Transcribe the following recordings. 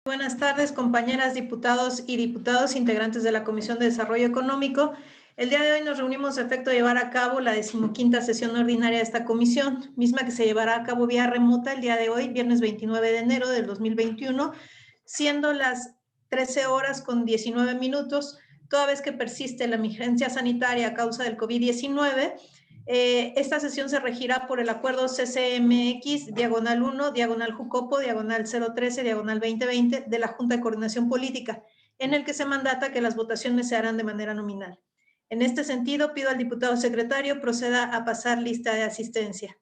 Buenas tardes, compañeras diputados y diputados integrantes de la Comisión de Desarrollo Económico. El día de hoy nos reunimos a efecto de llevar a cabo la 15ª sesión ordinaria de esta comisión, misma que se llevará a cabo vía remota el día de hoy, viernes 29 de enero del 2021, siendo las 13 horas con 19 minutos, toda vez que persiste la emergencia sanitaria a causa del COVID-19. Esta sesión se regirá por el acuerdo CCMX, diagonal 1, diagonal Jucopo, diagonal 013, diagonal 2020 de la Junta de Coordinación Política, en el que se mandata que las votaciones se harán de manera nominal. En este sentido, pido al diputado secretario proceda a pasar lista de asistencia.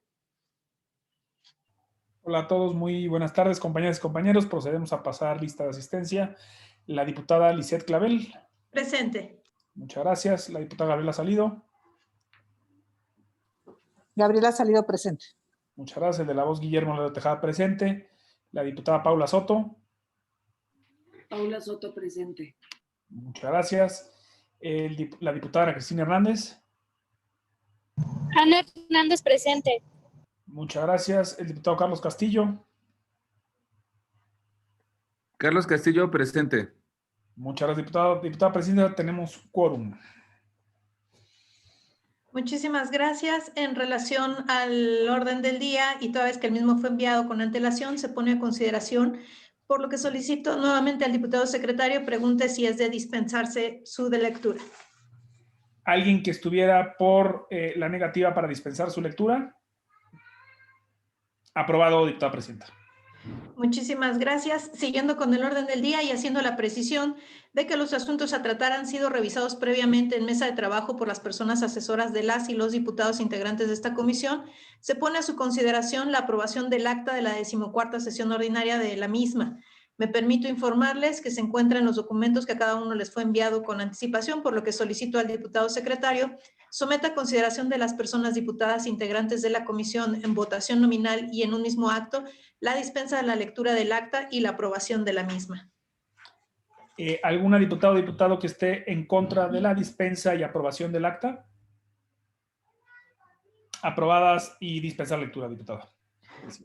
Hola a todos, muy buenas tardes, compañeras y compañeros. Procedemos a pasar lista de asistencia. La diputada Lisette Clavel. Presente. Muchas gracias. La diputada Gabriela Salido. Gabriela Salido, presente. Muchas gracias. El de la voz Guillermo Ledo Tejada, presente. La diputada Paula Soto. Paula Soto, presente. Muchas gracias. La diputada Ana Cristina Hernández. Ana Hernández, presente. Muchas gracias. El diputado Carlos Castillo. Carlos Castillo, presente. Muchas gracias, diputado. Diputada presidenta, tenemos quórum. Muchísimas gracias. En relación al orden del día, y toda vez que el mismo fue enviado con antelación, se pone a consideración, por lo que solicito nuevamente al diputado secretario pregunte si es de dispensarse su de lectura. ¿Alguien que estuviera por la negativa para dispensar su lectura? Aprobado, diputada presidenta. Muchísimas gracias. Siguiendo con el orden del día y haciendo la precisión de que los asuntos a tratar han sido revisados previamente en mesa de trabajo por las personas asesoras de las y los diputados integrantes de esta comisión, se pone a su consideración la aprobación del acta de la 14ª sesión ordinaria de la misma. Me permito informarles que se encuentra en los documentos que a cada uno les fue enviado con anticipación, por lo que solicito al diputado secretario someta a consideración de las personas diputadas integrantes de la comisión en votación nominal y en un mismo acto la dispensa de la lectura del acta y la aprobación de la misma. ¿Alguna diputada o diputado que esté en contra de la dispensa y aprobación del acta? Aprobadas y dispensar lectura, diputada.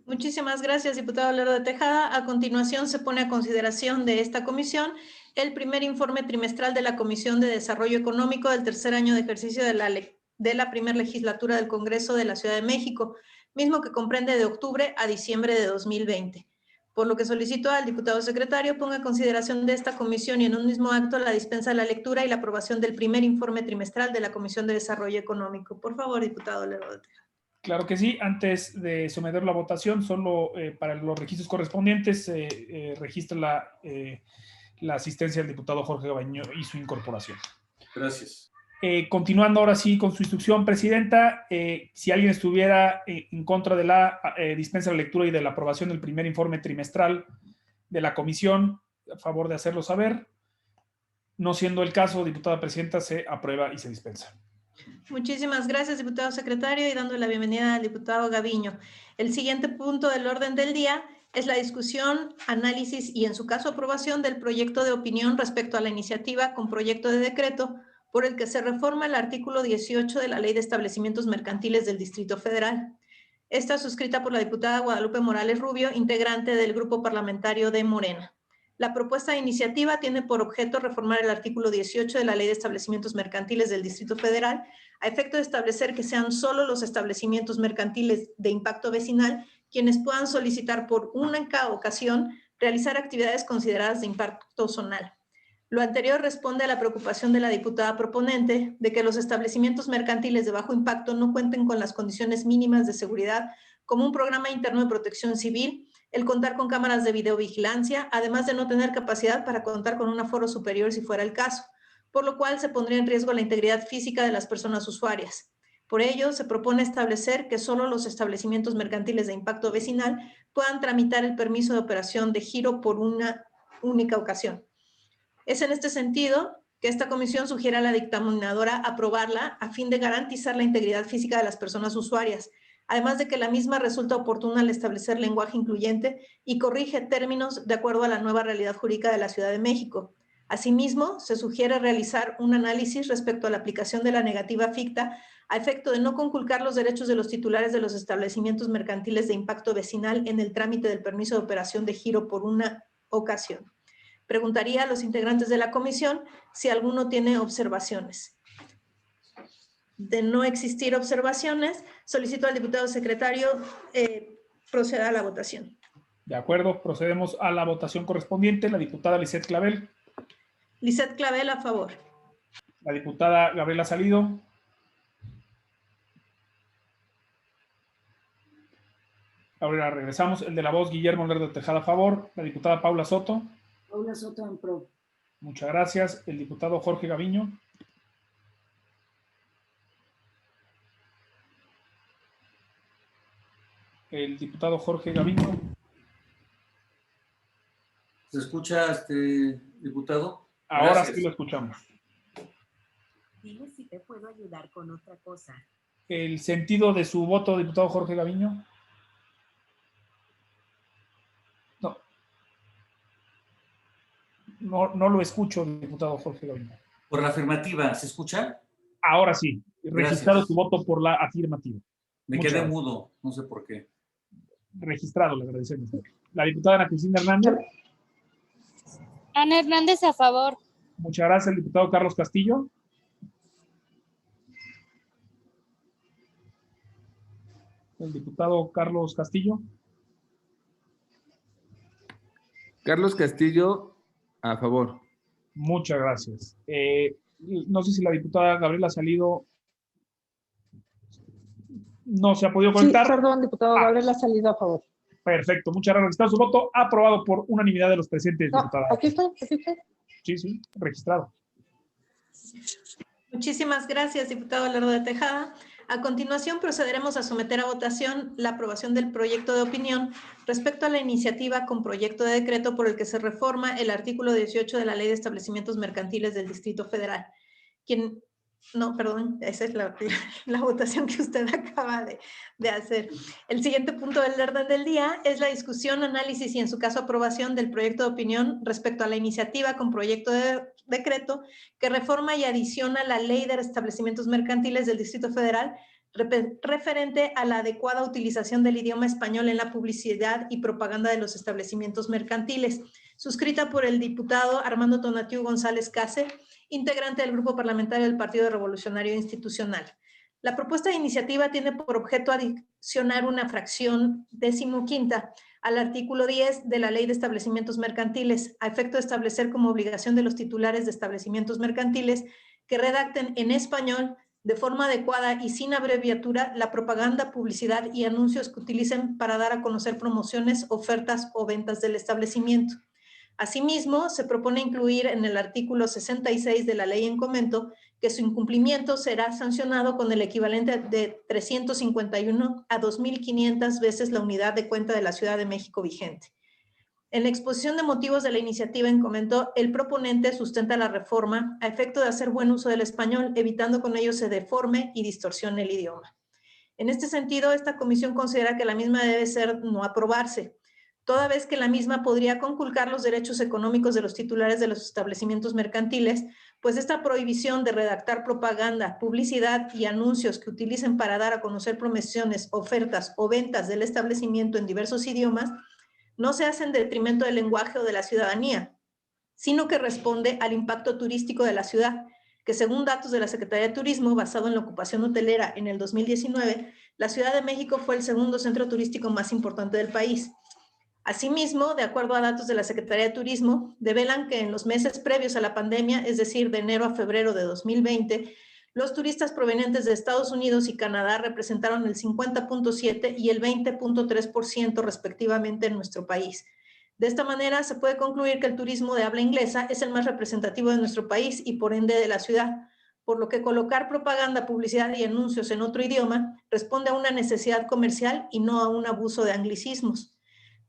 Muchísimas gracias, diputado Lerdo de Tejada. A continuación se pone a consideración de esta comisión el primer informe trimestral de la Comisión de Desarrollo Económico del tercer año de ejercicio de la primera legislatura del Congreso de la Ciudad de México, mismo que comprende de octubre a diciembre de 2020. Por lo que solicito al diputado secretario ponga a consideración de esta comisión y en un mismo acto la dispensa de la lectura y la aprobación del primer informe trimestral de la Comisión de Desarrollo Económico. Por favor, diputado Lerdo de Tejada. Claro que sí. Antes de someterlo a votación, solo para los registros correspondientes, registra la asistencia del diputado Jorge Gabaño y su incorporación. Gracias. Continuando ahora sí con su instrucción, presidenta, si alguien estuviera en contra de la dispensa de la lectura y de la aprobación del primer informe trimestral de la comisión, a favor de hacerlo saber. No siendo el caso, diputada presidenta, se aprueba y se dispensa. Muchísimas gracias, diputado secretario, y dando la bienvenida al diputado Gaviño. El siguiente punto del orden del día es la discusión, análisis y, en su caso, aprobación del proyecto de opinión respecto a la iniciativa con proyecto de decreto por el que se reforma el artículo 18 de la Ley de Establecimientos Mercantiles del Distrito Federal. Esta suscrita por la diputada Guadalupe Morales Rubio, integrante del Grupo Parlamentario de Morena. La propuesta de iniciativa tiene por objeto reformar el artículo 18 de la Ley de Establecimientos Mercantiles del Distrito Federal a efecto de establecer que sean solo los establecimientos mercantiles de impacto vecinal quienes puedan solicitar por única ocasión realizar actividades consideradas de impacto zonal. Lo anterior responde a la preocupación de la diputada proponente de que los establecimientos mercantiles de bajo impacto no cuenten con las condiciones mínimas de seguridad como un programa interno de protección civil, el contar con cámaras de videovigilancia, además de no tener capacidad para contar con un aforo superior si fuera el caso, por lo cual se pondría en riesgo la integridad física de las personas usuarias. Por ello, se propone establecer que solo los establecimientos mercantiles de impacto vecinal puedan tramitar el permiso de operación de giro por una única ocasión. Es en este sentido que esta comisión sugiere a la dictaminadora aprobarla a fin de garantizar la integridad física de las personas usuarias, además de que la misma resulta oportuna al establecer lenguaje incluyente y corrige términos de acuerdo a la nueva realidad jurídica de la Ciudad de México. Asimismo, se sugiere realizar un análisis respecto a la aplicación de la negativa ficta a efecto de no conculcar los derechos de los titulares de los establecimientos mercantiles de impacto vecinal en el trámite del permiso de operación de giro por una ocasión. Preguntaría a los integrantes de la comisión si alguno tiene observaciones. De no existir observaciones, solicito al diputado secretario proceda a la votación. De acuerdo, procedemos a la votación correspondiente. La diputada Lisette Clavel. Lisette Clavel, a favor. La diputada Gabriela Salido. Ahora regresamos. El de la voz, Guillermo Lerdo Tejada, a favor. La diputada Paula Soto. Paula Soto en pro. Muchas gracias. El diputado Jorge Gaviño. El diputado Jorge Gaviño. ¿Se escucha, diputado? Ahora Gracias. sí lo escuchamos. Dime si te puedo ayudar con otra cosa. El sentido de su voto, diputado Jorge Gaviño. No lo escucho, diputado Jorge Gaviño. Por la afirmativa, ¿se escucha? Ahora sí. Registrado Gracias. su voto por la afirmativa. Me Muchas quedé gracias. mudo, no sé por qué. Registrado, le agradecemos. La diputada Ana Cristina Hernández. Ana Hernández, a favor. Muchas gracias. El diputado Carlos Castillo. El diputado Carlos Castillo. Carlos Castillo, a favor. Muchas gracias. No sé si la diputada Gabriela Salido no se ha podido Sí, conectar. perdón, diputado Gabriela Salido, a favor. Perfecto. Muchas gracias. Registrado su voto. Aprobado por unanimidad de los presentes, No, diputada. aquí estoy. Sí, registrado. Muchísimas gracias, diputado Lerdo de Tejada. A continuación, procederemos a someter a votación la aprobación del proyecto de opinión respecto a la iniciativa con proyecto de decreto por el que se reforma el artículo 18 de la Ley de Establecimientos Mercantiles del Distrito Federal. Esa es la votación que usted acaba de hacer. El siguiente punto del orden del día es la discusión, análisis y, en su caso, aprobación del proyecto de opinión respecto a la iniciativa con proyecto de decreto que reforma y adiciona la Ley de Establecimientos Mercantiles del Distrito Federal referente a la adecuada utilización del idioma español en la publicidad y propaganda de los establecimientos mercantiles, suscrita por el diputado Armando Tonatiuh González Case, integrante del Grupo Parlamentario del Partido Revolucionario Institucional. La propuesta de iniciativa tiene por objeto adicionar una fracción 15ª al artículo 10 de la Ley de Establecimientos Mercantiles, a efecto de establecer como obligación de los titulares de establecimientos mercantiles que redacten en español de forma adecuada y sin abreviatura la propaganda, publicidad y anuncios que utilicen para dar a conocer promociones, ofertas o ventas del establecimiento. Asimismo, se propone incluir en el artículo 66 de la ley en comento que su incumplimiento será sancionado con el equivalente de 351 a 2.500 veces la unidad de cuenta de la Ciudad de México vigente. En la exposición de motivos de la iniciativa en comento, el proponente sustenta la reforma a efecto de hacer buen uso del español, evitando con ello se deforme y distorsione el idioma. En este sentido, esta comisión considera que la misma debe ser no aprobarse, toda vez que la misma podría conculcar los derechos económicos de los titulares de los establecimientos mercantiles, pues esta prohibición de redactar propaganda, publicidad y anuncios que utilicen para dar a conocer promociones, ofertas o ventas del establecimiento en diversos idiomas, no se hace en detrimento del lenguaje o de la ciudadanía, sino que responde al impacto turístico de la ciudad, que según datos de la Secretaría de Turismo, basado en la ocupación hotelera en el 2019, la Ciudad de México fue el segundo centro turístico más importante del país. Asimismo, de acuerdo a datos de la Secretaría de Turismo, develan que en los meses previos a la pandemia, es decir, de enero a febrero de 2020, los turistas provenientes de Estados Unidos y Canadá representaron el 50.7% y el 20.3% respectivamente en nuestro país. De esta manera, se puede concluir que el turismo de habla inglesa es el más representativo de nuestro país y por ende de la ciudad, por lo que colocar propaganda, publicidad y anuncios en otro idioma responde a una necesidad comercial y no a un abuso de anglicismos.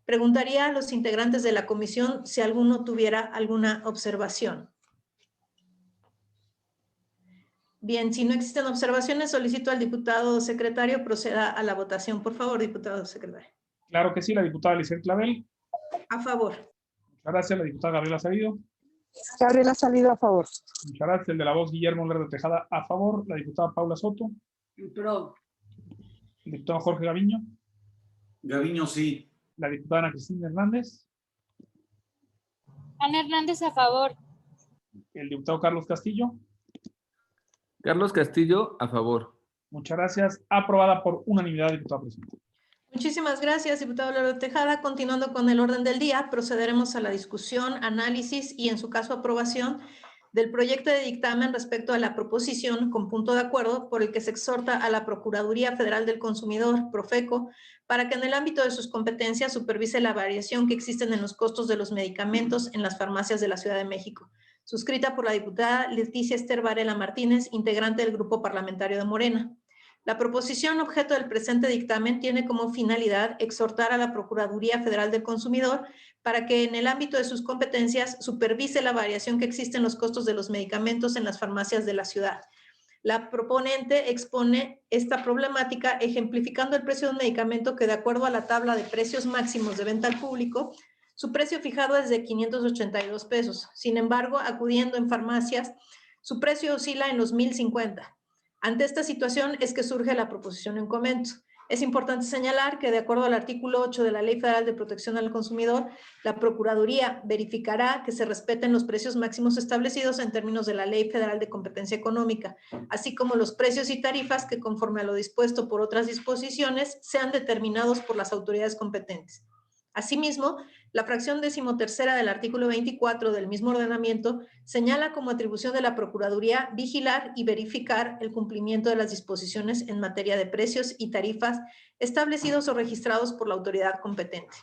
Preguntaría a los integrantes de la comisión si alguno tuviera alguna observación. Bien, si no existen observaciones, solicito al diputado secretario proceda a la votación. Por favor, diputado secretario. Claro que sí, la diputada Lisette Clavel. A favor. Muchas gracias. La diputada Gabriela Salido. Gabriela Salido, a favor. Muchas gracias. El de la voz, Guillermo Lerdo Tejada, a favor. La diputada Paula Soto. En pro. El diputado Jorge Gaviño. Gaviño, sí. La diputada Ana Cristina Hernández. Ana Hernández a favor. El diputado Carlos Castillo. Carlos Castillo, a favor. Muchas gracias. Aprobada por unanimidad, diputado presidente. Muchísimas gracias, diputado Lalo Tejada. Continuando con el orden del día, procederemos a la discusión, análisis y, en su caso, aprobación del proyecto de dictamen respecto a la proposición con punto de acuerdo por el que se exhorta a la Procuraduría Federal del Consumidor, Profeco, para que en el ámbito de sus competencias supervise la variación que existen en los costos de los medicamentos en las farmacias de la Ciudad de México. Suscrita por la diputada Leticia Esther Varela Martínez, integrante del Grupo Parlamentario de Morena. La proposición objeto del presente dictamen tiene como finalidad exhortar a la Procuraduría Federal del Consumidor para que en el ámbito de sus competencias supervise la variación que existe en los costos de los medicamentos en las farmacias de la ciudad. La proponente expone esta problemática ejemplificando el precio de un medicamento que, de acuerdo a la tabla de precios máximos de venta al público, su precio fijado es de 582 pesos. Sin embargo, acudiendo en farmacias, su precio oscila en los 1,050. Ante esta situación es que surge la proposición en comento. Es importante señalar que, de acuerdo al artículo 8 de la Ley Federal de Protección al Consumidor, la Procuraduría verificará que se respeten los precios máximos establecidos en términos de la Ley Federal de Competencia Económica, así como los precios y tarifas que, conforme a lo dispuesto por otras disposiciones, sean determinados por las autoridades competentes. Asimismo, la fracción 13ª del artículo 24 del mismo ordenamiento señala como atribución de la Procuraduría vigilar y verificar el cumplimiento de las disposiciones en materia de precios y tarifas establecidos o registrados por la autoridad competente.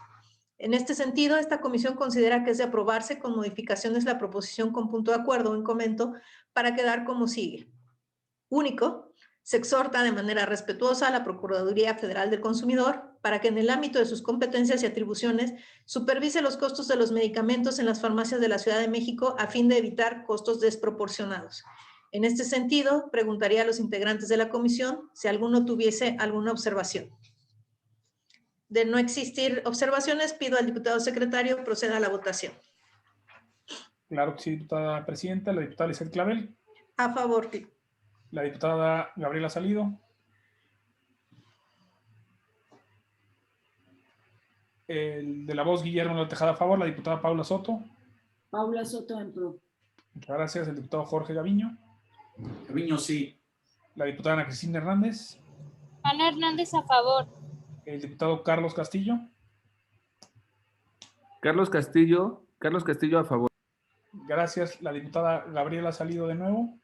En este sentido, esta comisión considera que es de aprobarse con modificaciones la proposición con punto de acuerdo en comento para quedar como sigue. Único. Se exhorta de manera respetuosa a la Procuraduría Federal del Consumidor para que en el ámbito de sus competencias y atribuciones supervise los costos de los medicamentos en las farmacias de la Ciudad de México a fin de evitar costos desproporcionados. En este sentido, preguntaría a los integrantes de la comisión si alguno tuviese alguna observación. De no existir observaciones, pido al diputado secretario proceda a la votación. Claro que sí, diputada presidenta. La diputada Lizeth Clavel. A favor. La diputada Gabriela Salido. El de la voz Guillermo Lalo Tejada a favor. La diputada Paula Soto. Paula Soto en pro. Muchas gracias. El diputado Jorge Gaviño. Gaviño, sí. La diputada Ana Cristina Hernández. Ana Hernández a favor. El diputado Carlos Castillo. Carlos Castillo a favor. Gracias. La diputada Gabriela Salido de nuevo.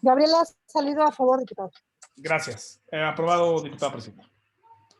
Gabriela Salido a favor, diputado. Gracias. Aprobado, diputada presidenta.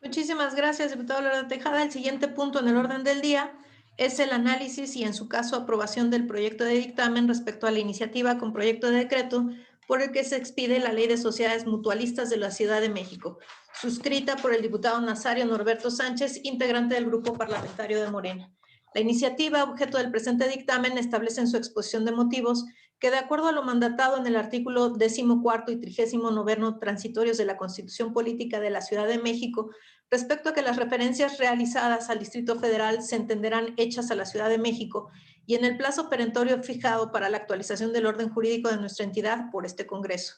Muchísimas gracias, diputado Lalo Tejada. El siguiente punto en el orden del día es el análisis y, en su caso, aprobación del proyecto de dictamen respecto a la iniciativa con proyecto de decreto por el que se expide la Ley de Sociedades Mutualistas de la Ciudad de México, suscrita por el diputado Nazario Norberto Sánchez, integrante del Grupo Parlamentario de Morena. La iniciativa, objeto del presente dictamen, establece en su exposición de motivos que, de acuerdo a lo mandatado en el artículo 14º y 39º transitorios de la Constitución Política de la Ciudad de México, respecto a que las referencias realizadas al Distrito Federal se entenderán hechas a la Ciudad de México y en el plazo perentorio fijado para la actualización del orden jurídico de nuestra entidad por este Congreso.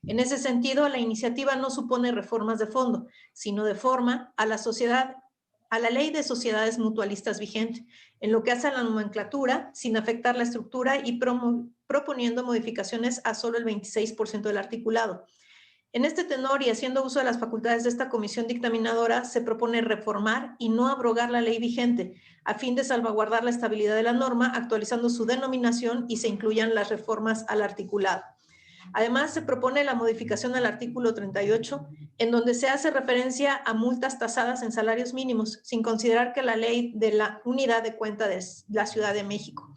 En ese sentido, la iniciativa no supone reformas de fondo, sino de forma a la Ley de Sociedades Mutualistas vigente, en lo que hace a la nomenclatura, sin afectar la estructura y proponiendo modificaciones a solo el 26% del articulado. En este tenor y haciendo uso de las facultades de esta comisión dictaminadora, se propone reformar y no abrogar la ley vigente, a fin de salvaguardar la estabilidad de la norma, actualizando su denominación y se incluyan las reformas al articulado. Además, se propone la modificación al artículo 38, en donde se hace referencia a multas tasadas en salarios mínimos, sin considerar que la ley de la unidad de cuenta de la Ciudad de México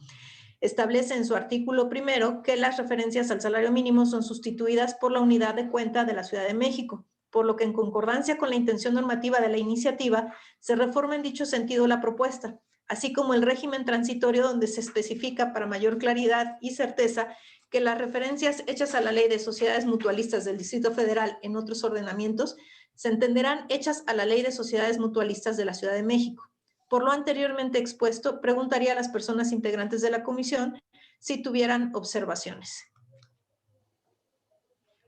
establece en su artículo 1 que las referencias al salario mínimo son sustituidas por la unidad de cuenta de la Ciudad de México, por lo que, en concordancia con la intención normativa de la iniciativa, se reforma en dicho sentido la propuesta, así como el régimen transitorio, donde se especifica para mayor claridad y certeza que las referencias hechas a la Ley de Sociedades Mutualistas del Distrito Federal en otros ordenamientos se entenderán hechas a la Ley de Sociedades Mutualistas de la Ciudad de México. Por lo anteriormente expuesto, preguntaría a las personas integrantes de la comisión si tuvieran observaciones.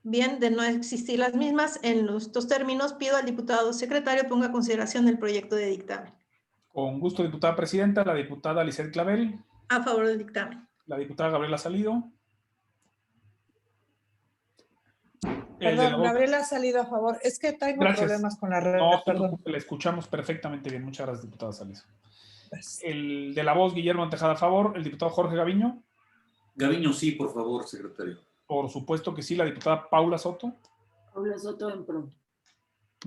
Bien, de no existir las mismas, en estos términos, pido al diputado secretario ponga a consideración el proyecto de dictamen. Con gusto, diputada presidenta. La diputada Lizeth Clavel. A favor del dictamen. La diputada Gabriela Salido. El de la Perdón, voz. Gabriela ha salido a favor. Es que tengo Gracias. problemas con la red. No, Perdón. la escuchamos perfectamente bien. Muchas gracias, diputada Salido. Gracias. El de la voz, Guillermo Tejada, a favor. El diputado Jorge Gaviño. Gaviño, sí, por favor, secretario. Por supuesto que sí. La diputada Paula Soto. Paula Soto en pro.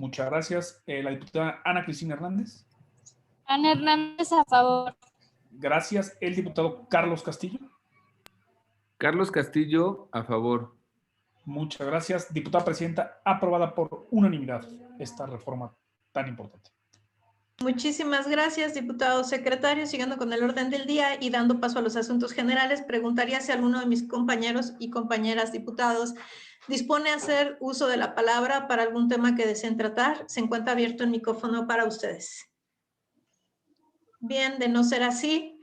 Muchas gracias. La diputada Ana Cristina Hernández. Ana Hernández a favor. Gracias. El diputado Carlos Castillo. Carlos Castillo, a favor. Muchas gracias. Diputada presidenta, aprobada por unanimidad esta reforma tan importante. Muchísimas gracias, diputado secretario. Siguiendo con el orden del día y dando paso a los asuntos generales, preguntaría si alguno de mis compañeros y compañeras diputados dispone a hacer uso de la palabra para algún tema que deseen tratar. Se encuentra abierto el micrófono para ustedes. Bien, de no ser así,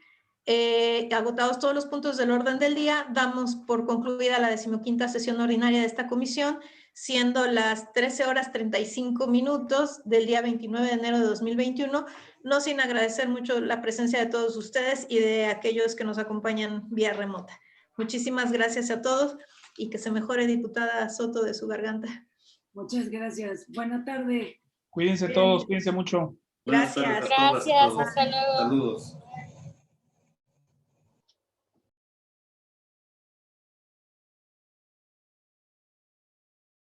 agotados todos los puntos del orden del día, damos por concluida la 15ª sesión ordinaria de esta comisión, siendo las 13:35 del día 29 de enero de 2021, no sin agradecer mucho la presencia de todos ustedes y de aquellos que nos acompañan vía remota. Muchísimas gracias a todos y que se mejore, diputada Soto, de su garganta. Muchas gracias. Buena tarde. Cuídense Bien. todos, cuídense mucho. Buenas Gracias. tardes a todas y Gracias, todos. hasta luego. Saludos.